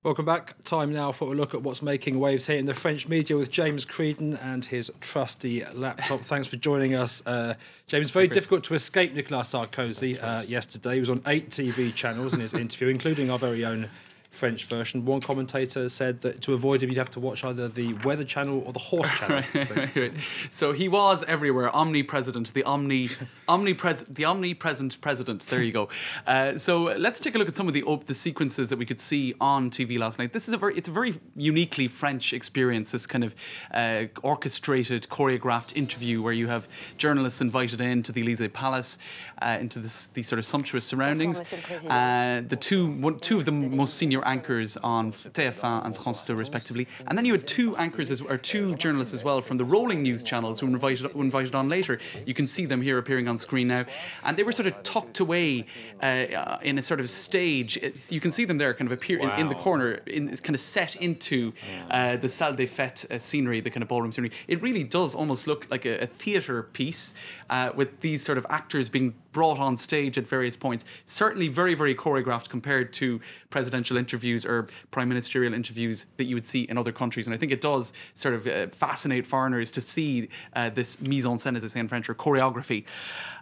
Welcome back. Time now for a look at what's making waves here in the French media with James Creedon and his trusty laptop. Thanks for joining us. James, very difficult to escape Nicolas Sarkozy yesterday. He was on 8 TV channels in his interview, including our very own French version. One commentator said that to avoid him, you'd have to watch either the Weather Channel or the Horse Channel. Right. So he was everywhere, omnipresent, the omnipresent president. There you go. So let's take a look at some of the sequences that we could see on TV last night. This is it's a very uniquely French experience. This kind of orchestrated, choreographed interview where you have journalists invited into the Élysée Palace, into these sort of sumptuous surroundings. Two of the most senior anchors on TF1 and France 2 respectively, and then you had two journalists as well from the rolling news channels who were invited on later. You can see them here appearing on screen now, and they were sort of tucked away in a sort of stage. You can see them there kind of appear in the corner, kind of set into the salle des fêtes scenery, the kind of ballroom scenery. It really does almost look like a theatre piece with these sort of actors being brought on stage at various points. Certainly very, very choreographed compared to presidential interviews or prime ministerial interviews that you would see in other countries. And I think it does sort of fascinate foreigners to see this mise en scène, as they say in French, or choreography.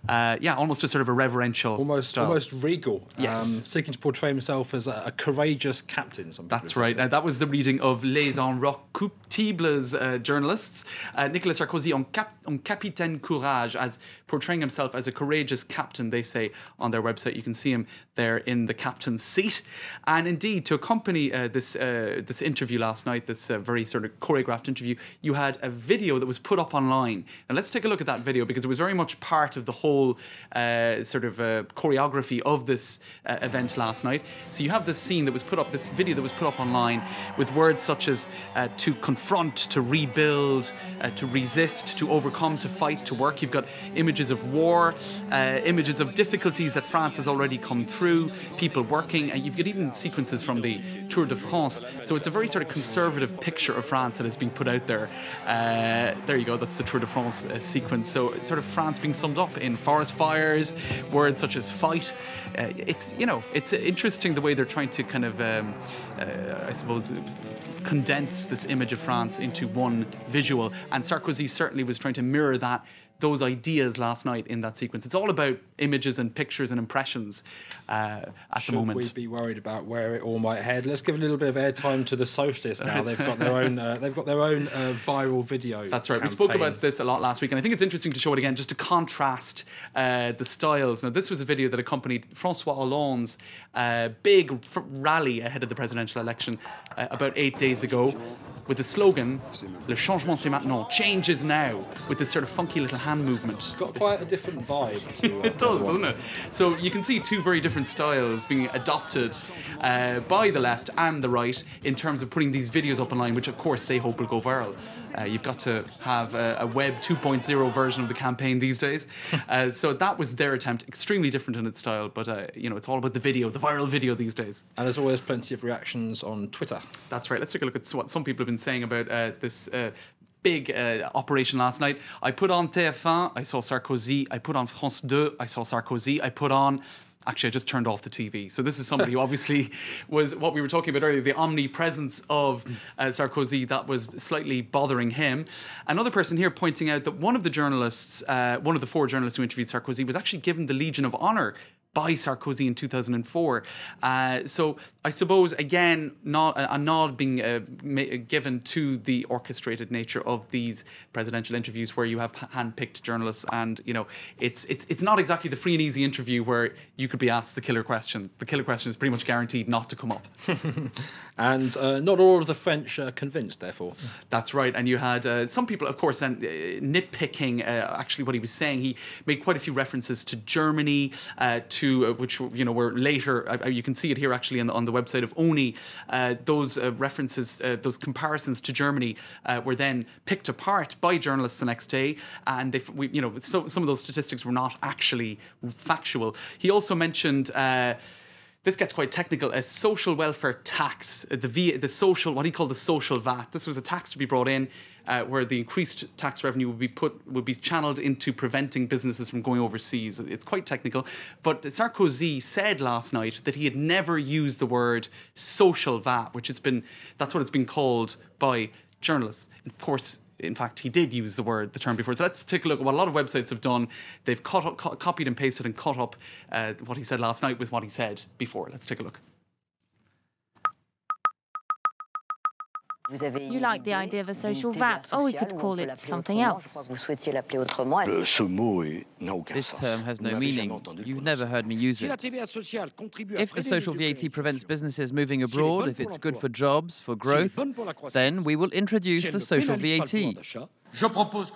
Almost a sort of a reverential style. Almost regal. Yes. Seeking to portray himself as a courageous captain. That's right. That was the reading of Les Inrecuptibles journalists. Nicolas Sarkozy on Capitaine Courage, as portraying himself as a courageous captain, they say on their website. You can see him there in the captain's seat. And indeed, to accompany this interview last night, this very sort of choreographed interview, you had a video that was put up online. Now let's take a look at that video, because it was very much part of the whole choreography of this event last night. So you have this scene that was put up, this video that was put up online, with words such as to confront, to rebuild, to resist, to overcome, to fight, to work. You've got images of war, images of difficulties that France has already come through, people working, and you've got even sequences from the Tour de France. So it's a very sort of conservative picture of France that is being put out there. There you go, that's the Tour de France sequence. So it's sort of France being summed up in forest fires, words such as fight. It's interesting the way they're trying to kind of, I suppose, condense this image of France into one visual. And Sarkozy certainly was trying to mirror those ideas last night in that sequence. It's all about images and pictures and impressions at the moment. Should we be worried about where it all might head? Let's give a little bit of airtime to the socialists now. They've got their own viral video. That's right. Campaign. We spoke about this a lot last week, and I think it's interesting to show it again, just to contrast the styles. Now, this was a video that accompanied François Hollande's big rally ahead of the presidential election about 8 days ago, with the slogan, Le changement c'est maintenant, change is now, with this sort of funky little hand movement. It's got quite a different vibe to it does, doesn't it? So you can see two very different styles being adopted by the left and the right in terms of putting these videos up online, which of course they hope will go viral. You've got to have a Web 2.0 version of the campaign these days. So that was their attempt, extremely different in its style, but it's all about the video, the viral video these days. And there's always plenty of reactions on Twitter. That's right. Let's take a look at what some people have been saying about this big operation last night. I put on TF1, I saw Sarkozy. I put on France 2, I saw Sarkozy. Actually, I just turned off the TV. So this is somebody who obviously was what we were talking about earlier, the omnipresence of Sarkozy, that was slightly bothering him. Another person here pointing out that one of the 4 journalists who interviewed Sarkozy was actually given the Legion of Honor by Sarkozy in 2004. So I suppose, again, a nod being given to the orchestrated nature of these presidential interviews where you have hand-picked journalists, and, it's not exactly the free and easy interview where you could be asked the killer question. The killer question is pretty much guaranteed not to come up. And not all of the French are convinced, therefore. That's right. And you had some people, of course, nitpicking actually what he was saying. He made quite a few references to Germany, which were later. You can see it here actually on the website of ONI. Those references, those comparisons to Germany, were then picked apart by journalists the next day, and some of those statistics were not actually factual. He also mentioned This gets quite technical. A social welfare tax, the social, what he called the social VAT. This was a tax to be brought in where the increased tax revenue would be channeled into preventing businesses from going overseas. It's quite technical. But Sarkozy said last night that he had never used the word social VAT, that's what it's been called by journalists. Of course, in fact, he did use the term before. So let's take a look at what a lot of websites have done. They've copied and pasted and cut up what he said last night with what he said before. Let's take a look. You like the idea of a social VAT, or we could call it something else. This term has no meaning. You've never heard me use it. If the social VAT prevents businesses moving abroad, if it's good for jobs, for growth, then we will introduce the social VAT.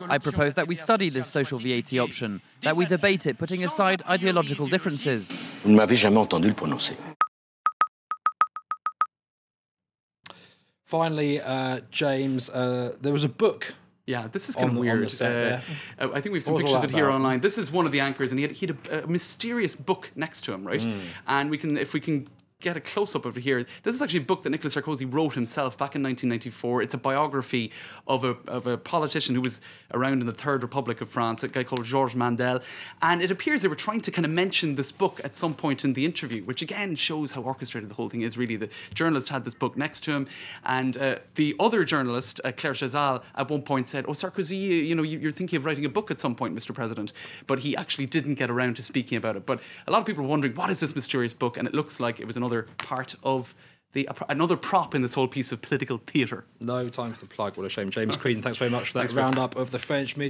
I propose that we study this social VAT option, that we debate it, putting aside ideological differences. Finally, James, there was a book. Yeah, this is kind of weird. I think we have some pictures of it here online. This is one of the anchors, and he had a mysterious book next to him, right? And if we can get a close-up of it here. This is actually a book that Nicolas Sarkozy wrote himself back in 1994. It's a biography of a politician who was around in the Third Republic of France, a guy called Georges Mandel. And it appears they were trying to kind of mention this book at some point in the interview, which again shows how orchestrated the whole thing is, really. The journalist had this book next to him, and the other journalist, Claire Chazal, at one point said, "Oh, Sarkozy, you're thinking of writing a book at some point, Mr. President." But he actually didn't get around to speaking about it. But a lot of people were wondering, what is this mysterious book? And it looks like it was another part of another prop in this whole piece of political theatre. No time for the plug. What a shame. James Creedon, thanks very much for that roundup of the French media.